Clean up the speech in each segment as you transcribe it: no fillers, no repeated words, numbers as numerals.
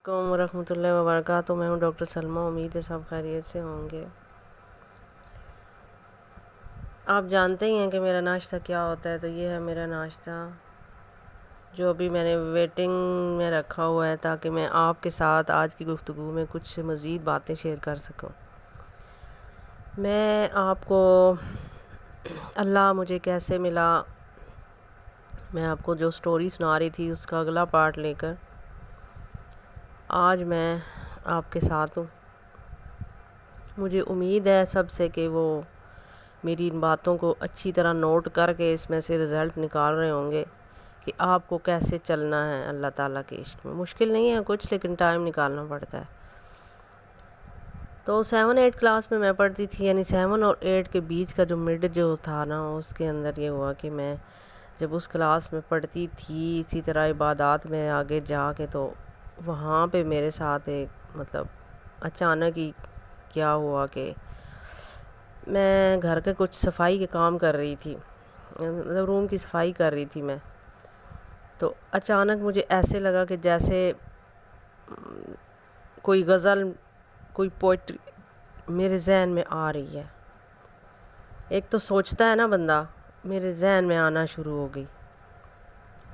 علیکم ورحمۃ اللہ وبرکاتہ۔ میں ہوں ڈاکٹر سلمیٰ، امید ہے سب خیریت سے ہوں گے۔ آپ جانتے ہی ہیں کہ میرا ناشتہ کیا ہوتا ہے، تو یہ ہے میرا ناشتہ جو ابھی میں نے ویٹنگ میں رکھا ہوا ہے تاکہ میں آپ کے ساتھ آج کی گفتگو میں کچھ مزید باتیں شیئر کر سکوں۔ میں آپ کو اللہ مجھے کیسے ملا، میں آپ کو جو سٹوری سنا رہی تھی اس کا اگلا پارٹ لے کر آج میں آپ کے ساتھ ہوں۔ مجھے امید ہے سب سے کہ وہ میری ان باتوں کو اچھی طرح نوٹ کر کے اس میں سے رزلٹ نکال رہے ہوں گے کہ آپ کو کیسے چلنا ہے اللہ تعالیٰ کے عشق میں۔ مشکل نہیں ہے کچھ، لیکن ٹائم نکالنا پڑتا ہے۔ تو 7-8 کلاس میں پڑھتی تھی، یعنی 7 اور 8 کے بیچ کا جو مڈ جو تھا نا، اس کے اندر یہ ہوا کہ میں جب اس کلاس میں پڑھتی تھی اسی طرح عبادات میں آگے جا کے، تو وہاں پہ میرے ساتھ ایک اچانک ہی کیا ہوا کہ میں گھر کے کچھ صفائی کے کام کر رہی تھی، روم کی صفائی کر رہی تھی میں، تو اچانک مجھے ایسے لگا کہ جیسے کوئی غزل، کوئی پوئٹری میرے ذہن میں آ رہی ہے۔ ایک تو سوچتا ہے نا بندہ، میرے ذہن میں آنا شروع ہو گئی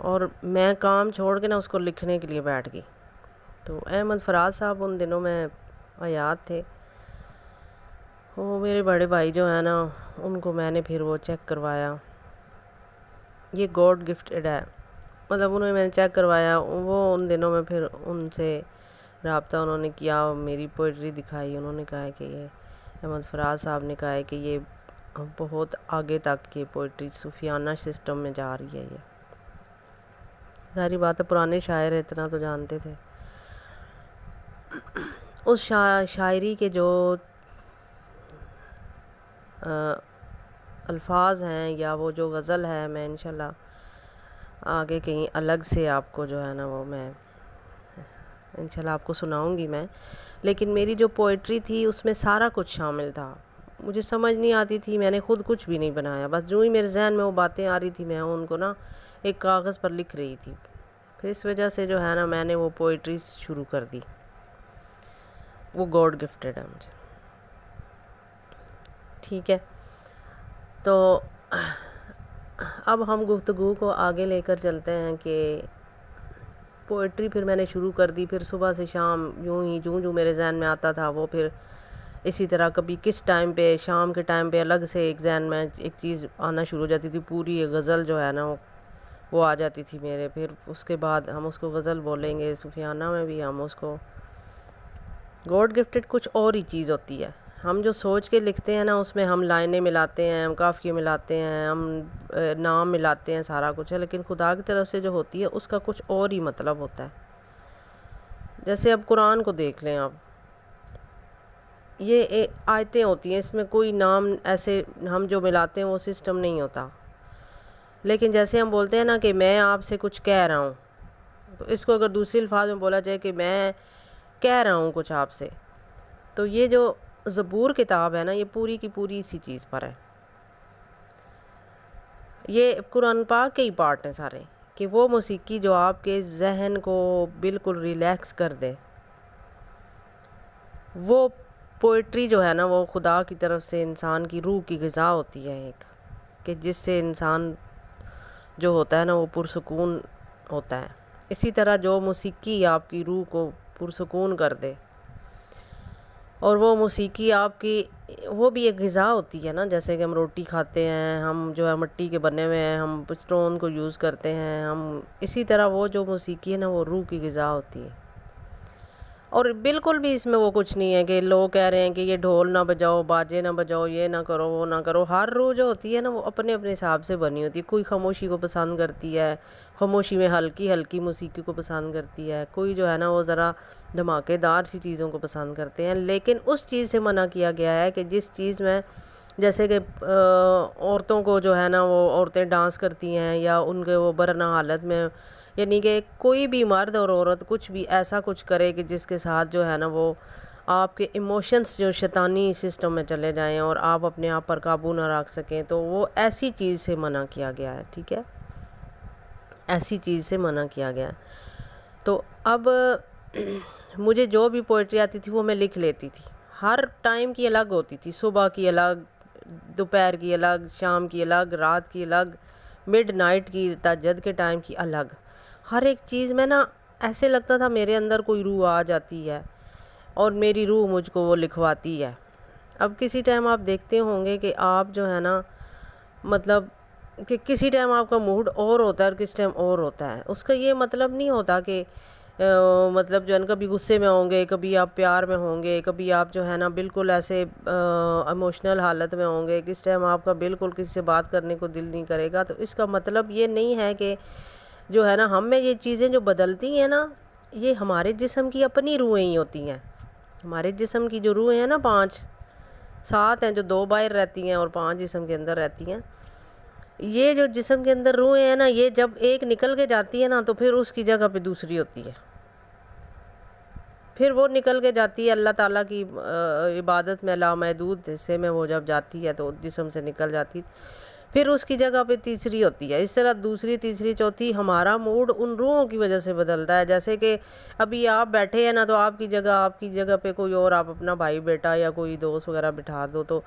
اور میں کام چھوڑ کے نا اس کو لکھنے کے لیے بیٹھ گئی۔ تو احمد فراز صاحب ان دنوں میں حیات تھے، وہ میرے بڑے بھائی جو ہیں نا، ان کو میں نے پھر وہ چیک کروایا، یہ گاڈ گفٹڈ ہے، انہیں میں نے چیک کروایا، وہ ان دنوں میں پھر ان سے رابطہ انہوں نے کیا، میری پوئٹری دکھائی، انہوں نے کہا کہ یہ احمد فراز صاحب نے کہا ہے کہ یہ بہت آگے تک یہ پوئٹری صوفیانہ سسٹم میں جا رہی ہے۔ یہ ساری بات ہے، پرانے شاعر اتنا تو جانتے تھے۔ اس شاعری کے جو الفاظ ہیں یا وہ جو غزل ہے، میں انشاءاللہ آگے کہیں الگ سے آپ کو جو ہے نا وہ میں انشاءاللہ آپ کو سناؤں گی میں، لیکن میری جو پوئٹری تھی اس میں سارا کچھ شامل تھا۔ مجھے سمجھ نہیں آتی تھی، میں نے خود کچھ بھی نہیں بنایا، بس جو ہی میرے ذہن میں وہ باتیں آ رہی تھی میں ان کو نا ایک کاغذ پر لکھ رہی تھی۔ پھر اس وجہ سے جو ہے نا میں نے وہ پوئٹری شروع کر دی، وہ گاڈ گفٹڈ ہے مجھے، ٹھیک ہے۔ تو اب ہم گفتگو کو آگے لے کر چلتے ہیں کہ پوئٹری پھر میں نے شروع کر دی، پھر صبح سے شام یوں ہی جو میرے ذہن میں آتا تھا وہ پھر اسی طرح کبھی کس ٹائم پہ، شام کے ٹائم پہ الگ سے ایک ذہن میں ایک چیز آنا شروع ہو جاتی تھی، پوری ایک غزل جو ہے نا وہ آ جاتی تھی میرے۔ پھر اس کے بعد ہم اس کو غزل بولیں گے، صوفیانہ میں بھی ہم اس کو گاڈ گفٹڈ کچھ اور ہی چیز ہوتی ہے۔ ہم جو سوچ کے لکھتے ہیں نا اس میں ہم لائنیں ملاتے ہیں، ہم قافیے ملاتے ہیں، ہم نام ملاتے ہیں، سارا کچھ ہے، لیکن خدا کی طرف سے جو ہوتی ہے اس کا کچھ اور ہی مطلب ہوتا ہے۔ جیسے اب قرآن کو دیکھ لیں آپ، یہ آیتیں ہوتی ہیں، اس میں کوئی نام ایسے ہم جو ملاتے ہیں وہ سسٹم نہیں ہوتا، لیکن جیسے ہم بولتے ہیں نا کہ میں آپ سے کچھ کہہ رہا ہوں، تو اس کو اگر دوسرے الفاظ میں بولا جائے کہ میں کہہ رہا ہوں کچھ آپ سے، تو یہ جو زبور کتاب ہے نا یہ پوری کی پوری اسی چیز پر ہے۔ یہ قرآن پاک کے ہی پارٹ ہیں سارے، کہ وہ موسیقی جو آپ کے ذہن کو بالکل ریلیکس کر دے، وہ پوئٹری جو ہے نا وہ خدا کی طرف سے انسان کی روح کی غذا ہوتی ہے ایک، کہ جس سے انسان جو ہوتا ہے نا وہ پرسکون ہوتا ہے۔ اسی طرح جو موسیقی آپ کی روح کو پرسکون کر دے، اور وہ موسیقی آپ کی وہ بھی ایک غذا ہوتی ہے نا، جیسے کہ ہم روٹی کھاتے ہیں، ہم جو ہے مٹی کے بنے ہوئے ہیں، ہم اسٹون کو یوز کرتے ہیں، ہم اسی طرح وہ جو موسیقی ہے نا وہ روح کی غذا ہوتی ہے۔ اور بالکل بھی اس میں وہ کچھ نہیں ہے کہ لوگ کہہ رہے ہیں کہ یہ ڈھول نہ بجاؤ، باجے نہ بجاؤ، یہ نہ کرو، وہ نہ کرو۔ ہر روح جو ہوتی ہے نا وہ اپنے اپنے حساب سے بنی ہوتی ہے، کوئی خاموشی کو پسند کرتی ہے، خاموشی میں ہلکی ہلکی موسیقی کو پسند کرتی ہے، کوئی جو ہے نا وہ ذرا دھماکے دار سی چیزوں کو پسند کرتے ہیں، لیکن اس چیز سے منع کیا گیا ہے کہ جس چیز میں جیسے کہ عورتوں کو جو ہے نا وہ عورتیں ڈانس کرتی ہیں یا ان کے وہ برہنہ حالت میں، یعنی کہ کوئی بھی مرد اور عورت کچھ بھی ایسا کچھ کرے کہ جس کے ساتھ جو ہے نا وہ آپ کے ایموشنز جو شیطانی سسٹم میں چلے جائیں اور آپ اپنے آپ پر قابو نہ رکھ سکیں، تو وہ ایسی چیز سے منع کیا گیا ہے، ٹھیک ہے، ایسی چیز سے منع کیا گیا ہے۔ تو اب مجھے جو بھی پوئٹری آتی تھی وہ میں لکھ لیتی تھی. ہر ٹائم کی الگ ہوتی تھی، صبح کی الگ، دوپہر کی الگ، شام کی الگ، رات کی الگ، مڈ نائٹ کی، تہجد کے ٹائم کی الگ. ہر ایک چیز میں نا ایسے لگتا تھا میرے اندر کوئی روح آ جاتی ہے اور میری روح مجھ کو وہ لکھواتی ہے. اب کسی ٹائم آپ دیکھتے ہوں گے کہ آپ جو ہے نا مطلب کہ کسی ٹائم آپ کا موڈ اور ہوتا ہے اور کس ٹائم اور ہوتا ہے. اس کا یہ مطلب نہیں ہوتا کہ مطلب جو ہے نا کبھی غصے میں ہوں گے، کبھی آپ پیار میں ہوں گے، کبھی آپ جو ہے نا بالکل ایسے ایموشنل حالت میں ہوں گے، کس ٹائم آپ کا بالکل کسی سے بات کرنے کو دل نہیں کرے گا. تو اس کا مطلب یہ نہیں ہے کہ جو ہے نا ہم میں یہ چیزیں جو بدلتی ہیں نا، یہ ہمارے جسم کی اپنی روحیں ہی ہوتی ہیں. ہمارے جسم کی جو روحیں ہیں نا 7 ہیں، جو 2 باہر رہتی ہیں اور 5 جسم کے اندر رہتی ہیں. یہ جو جسم کے اندر روحیں ہیں نا، یہ جب ایک نکل کے جاتی ہے نا تو پھر اس کی جگہ پہ دوسری ہوتی ہے. پھر وہ نکل کے جاتی ہے اللہ تعالیٰ کی عبادت میں، لامحدود حصے میں وہ جب جاتی ہے تو جسم سے نکل جاتی، پھر اس کی جگہ پہ تیسری ہوتی ہے. اس طرح دوسری، تیسری، چوتھی ہمارا موڈ ان روحوں کی وجہ سے بدلتا ہے. جیسے کہ ابھی آپ بیٹھے ہیں نا تو آپ کی جگہ پہ کوئی اور، آپ اپنا بھائی بیٹا یا کوئی دوست وغیرہ بٹھا دو تو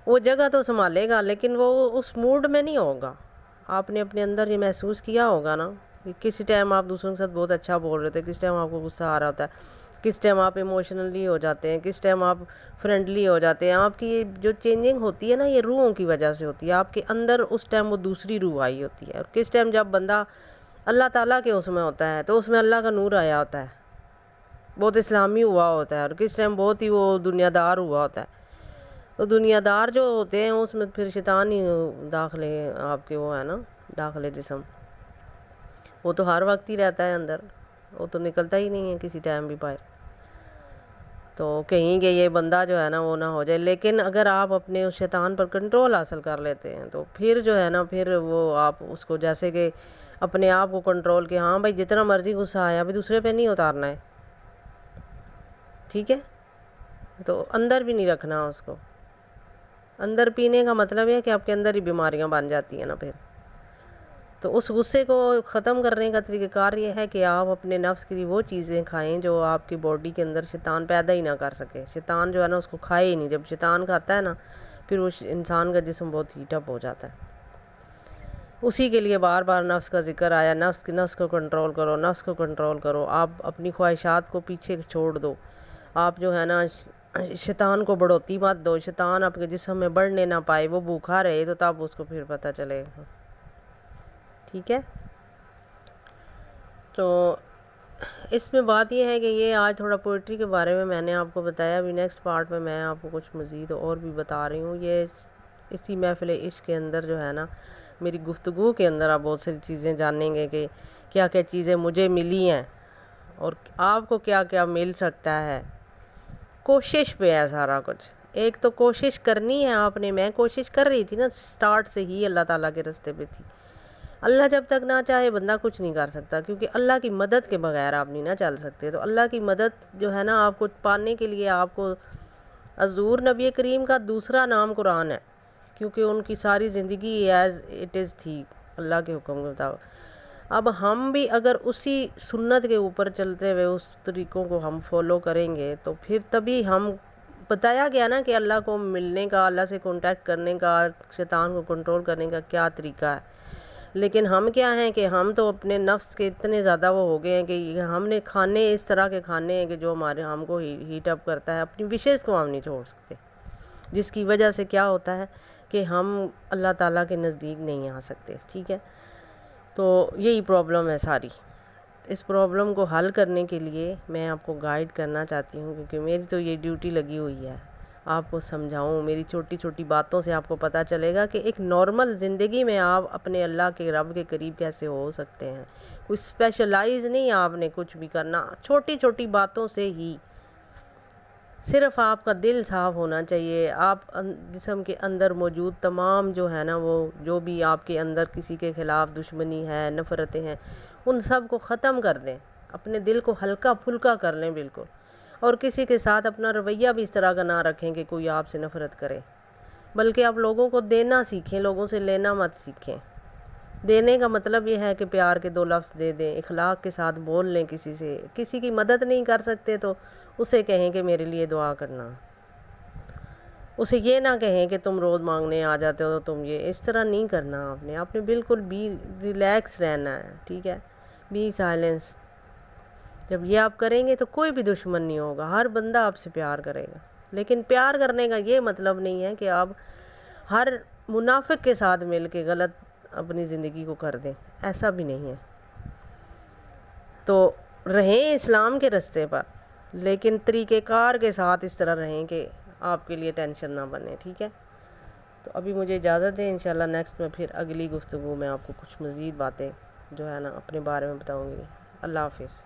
وہ جگہ تو سنبھالے گا لیکن وہ اس موڈ میں نہیں ہوگا. آپ نے اپنے اندر یہ محسوس کیا ہوگا نا کہ کسی ٹائم آپ دوسروں کے ساتھ بہت اچھا بول رہے تھے، کس ٹائم آپ کو غصہ آ رہا ہوتا ہے، کس ٹائم آپ ایموشنلی ہو جاتے ہیں، کس ٹائم آپ فرینڈلی ہو جاتے ہیں. آپ کی جو چینجنگ ہوتی ہے نا یہ روحوں کی وجہ سے ہوتی ہے. آپ کے اندر اس ٹائم وہ دوسری روح آئی ہوتی ہے. اور کس ٹائم جب بندہ اللہ تعالیٰ کے اس میں ہوتا ہے تو اس میں اللہ کا نور آیا ہوتا ہے، بہت اسلامی ہوا ہوتا ہے. اور کس ٹائم بہت ہی وہ دنیا دار ہوا ہوتا ہے. تو دنیا دار جو ہوتے ہیں اس میں پھر شیطان ہی داخلے آپ کے وہ ہے نا داخلے جسم، وہ تو ہر وقت ہی رہتا ہے اندر، وہ تو نکلتا ہی نہیں ہے کسی ٹائم بھی باہر. تو کہیں کہ یہ بندہ جو ہے نا وہ نہ ہو جائے. لیکن اگر آپ اپنے اس شیطان پر کنٹرول حاصل کر لیتے ہیں تو پھر جو ہے نا پھر وہ آپ اس کو جیسے کہ اپنے آپ کو کنٹرول کہ ہاں بھائی جتنا مرضی غصہ آیا ابھی دوسرے پہ نہیں اتارنا ہے، ٹھیک ہے. تو اندر بھی نہیں رکھنا اس کو. اندر پینے کا مطلب ہے کہ آپ کے اندر ہی بیماریاں بن جاتی ہیں نا پھر. تو اس غصے کو ختم کرنے کا طریقہ کار یہ ہے کہ آپ اپنے نفس کے لیے وہ چیزیں کھائیں جو آپ کی باڈی کے اندر شیطان پیدا ہی نہ کر سکے. شیطان جو ہے نا اس کو کھائے ہی نہیں. جب شیطان کھاتا ہے نا پھر وہ انسان کا جسم بہت ہیٹ اپ ہو جاتا ہے. اسی کے لیے بار بار نفس کا ذکر آیا، نفس کو کنٹرول کرو، نفس کو کنٹرول کرو. آپ اپنی خواہشات کو پیچھے چھوڑ دو. آپ جو ہے نا شیطان کو بڑھوتی مت دو. شیطان آپ کے جسم میں بڑھنے نہ پائے، وہ بھوکھا رہے تو تب اس کو پھر پتہ چلے گا، ٹھیک ہے. تو اس میں بات یہ ہے کہ یہ آج تھوڑا پوئٹری کے بارے میں نے آپ کو بتایا. ابھی نیکسٹ پارٹ میں آپ کو کچھ مزید اور بھی بتا رہی ہوں. یہ اسی محفل عشق کے اندر جو ہے نا میری گفتگو کے اندر آپ بہت ساری چیزیں جانیں گے کہ کیا کیا چیزیں مجھے ملی ہیں اور آپ کو کیا کیا مل سکتا ہے. کوشش پہ ہے سارا کچھ. ایک تو کوشش کرنی ہے آپ نے. میں کوشش کر رہی تھی نا سٹارٹ سے ہی، اللہ تعالیٰ کے راستے پہ تھی. اللہ جب تک نہ چاہے بندہ کچھ نہیں کر سکتا، کیونکہ اللہ کی مدد کے بغیر آپ نہیں نہ چل سکتے. تو اللہ کی مدد جو ہے نا آپ کو پانے کے لیے آپ کو حضور نبی کریم کا دوسرا نام قرآن ہے، کیونکہ ان کی ساری زندگی ایز اٹ از تھی اللہ کے حکم کے مطابق. اب ہم بھی اگر اسی سنت کے اوپر چلتے ہوئے اس طریقوں کو ہم فالو کریں گے تو پھر تبھی ہم، بتایا گیا نا کہ اللہ کو ملنے کا، اللہ سے کانٹیکٹ کرنے کا، شیطان کو کنٹرول کرنے کا کیا طریقہ ہے. لیکن ہم کیا ہیں کہ ہم تو اپنے نفس کے اتنے زیادہ وہ ہو گئے ہیں کہ ہم نے کھانے اس طرح کے کھانے ہیں کہ جو ہم کو ہیٹ اپ کرتا ہے. اپنی وشز کو ہم نہیں چھوڑ سکتے، جس کی وجہ سے کیا ہوتا ہے کہ ہم اللہ تعالیٰ کے نزدیک نہیں آ سکتے، ٹھیک ہے. تو یہی پرابلم ہے ساری. اس پرابلم کو حل کرنے کے لیے میں آپ کو گائیڈ کرنا چاہتی ہوں، کیونکہ میری تو یہ ڈیوٹی لگی ہوئی ہے آپ کو سمجھاؤں. میری چھوٹی چھوٹی باتوں سے آپ کو پتہ چلے گا کہ ایک نارمل زندگی میں آپ اپنے اللہ کے رب کے قریب کیسے ہو سکتے ہیں. کوئی اسپیشلائز نہیں آپ نے کچھ بھی کرنا، چھوٹی چھوٹی باتوں سے ہی. صرف آپ کا دل صاف ہونا چاہیے. آپ جسم کے اندر موجود تمام جو ہے نا وہ جو بھی آپ کے اندر کسی کے خلاف دشمنی ہے، نفرتیں ہیں، ان سب کو ختم کر دیں. اپنے دل کو ہلکا پھلکا کر لیں بالکل. اور کسی کے ساتھ اپنا رویہ بھی اس طرح کا نہ رکھیں کہ کوئی آپ سے نفرت کرے، بلکہ آپ لوگوں کو دینا سیکھیں، لوگوں سے لینا مت سیکھیں. دینے کا مطلب یہ ہے کہ پیار کے 2 لفظ دے دیں، اخلاق کے ساتھ بول لیں کسی سے. کسی کی مدد نہیں کر سکتے تو اسے کہیں کہ میرے لیے دعا کرنا. اسے یہ نہ کہیں کہ تم روز مانگنے آ جاتے ہو تو تم یہ، اس طرح نہیں کرنا. آپ نے بالکل ریلیکس رہنا ہے، ٹھیک ہے. Be silence. جب یہ آپ کریں گے تو کوئی بھی دشمن نہیں ہوگا، ہر بندہ آپ سے پیار کرے گا. لیکن پیار کرنے کا یہ مطلب نہیں ہے کہ آپ ہر منافق کے ساتھ مل کے غلط اپنی زندگی کو کر دیں، ایسا بھی نہیں ہے. تو رہیں اسلام کے راستے پر، لیکن طریقہ کار کے ساتھ اس طرح رہیں کہ آپ کے لیے ٹینشن نہ بنے، ٹھیک ہے. تو ابھی مجھے اجازت دیں، انشاءاللہ نیکسٹ میں پھر اگلی گفتگو میں آپ کو کچھ مزید باتیں جو ہے نا اپنے بارے میں بتاؤں گی. اللہ حافظ.